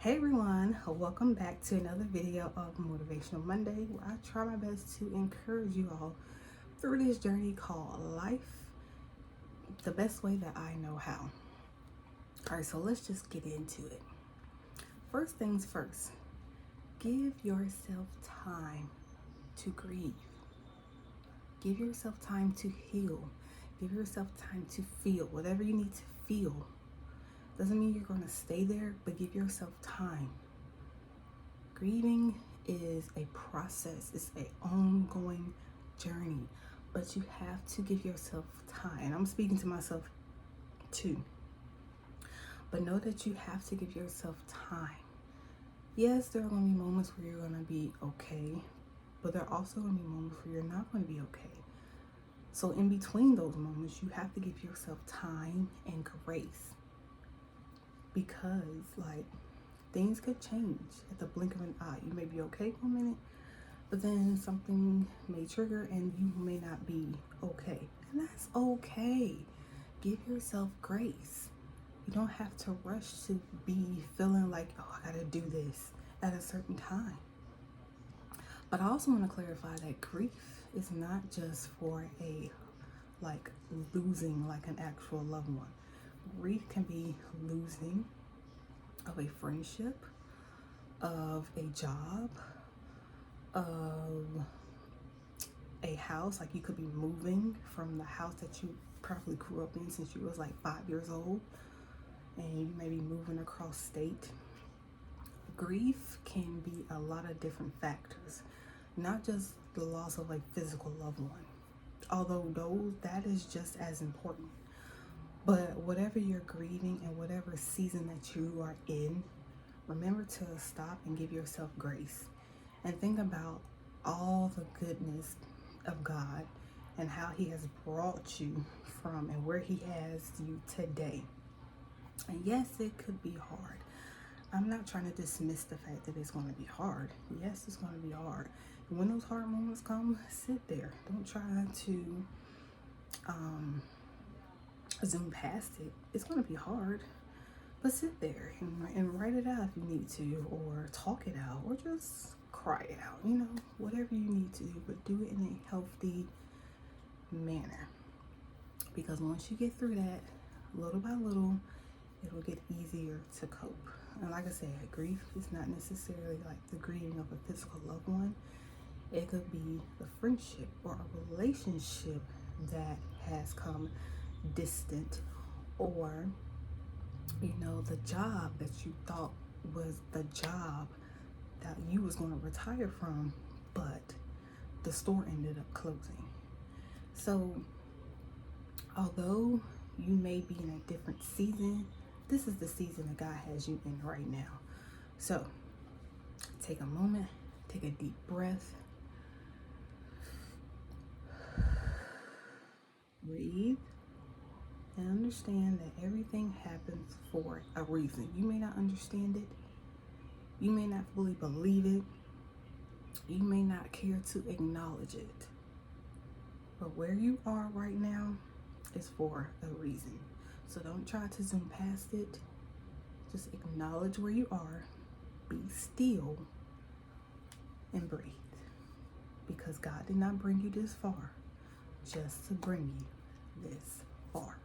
Hey everyone, welcome back to another video of Motivational Monday, where I try my best to encourage you all through this journey called life the best way that I know how. Alright, so let's just get into it. First things first, give yourself time to grieve. Give yourself time to heal. Give yourself time to feel whatever you need to feel. Doesn't mean you're going to stay there, but give yourself time. Grieving is a process. It's an ongoing journey, but you have to give yourself time. And I'm speaking to myself too. But know that you have to give yourself time. Yes, there are going to be moments where you're going to be okay, but there are also going to be moments where you're not going to be okay. So in between those moments, you have to give yourself time and grace. Because things could change at the blink of an eye. You may be okay for a minute, but then something may trigger and you may not be okay. And that's okay. Give yourself grace. You don't have to rush to be feeling like, oh, I gotta do this at a certain time. But I also want to clarify that grief is not just for losing an actual loved one. Grief can be losing of a friendship, of a job, of a house. Like you could be moving from the house that you probably grew up in since you was 5 years old, and you may be moving across state. Grief can be a lot of different factors, not just the loss of a physical loved one, although that is just as important. But whatever you're grieving and whatever season that you are in, remember to stop and give yourself grace and think about all the goodness of God and how He has brought you from and where He has you today. And yes, it could be hard. I'm not trying to dismiss the fact that it's going to be hard. Yes, it's going to be hard. And when those hard moments come, sit there. Don't try to zoom past it. It's going to be hard, but sit there and write it out if you need to, or talk it out, or just cry it out, whatever you need to do, but do it in a healthy manner. Because once you get through that, little by little, it'll get easier to cope. And like I said, grief is not necessarily the grieving of a physical loved one. It could be the friendship or a relationship that has come distant, or the job that you thought was the job that you was going to retire from, but the store ended up closing. So although you may be in a different season, this is the season that God has you in right now. So take a moment, take a deep breath, breathe, and understand that everything happens for a reason. You may not understand it. You may not fully believe it. You may not care to acknowledge it. But where you are right now is for a reason. So don't try to zoom past it. Just acknowledge where you are. Be still and breathe. Because God did not bring you this far just to bring you this far.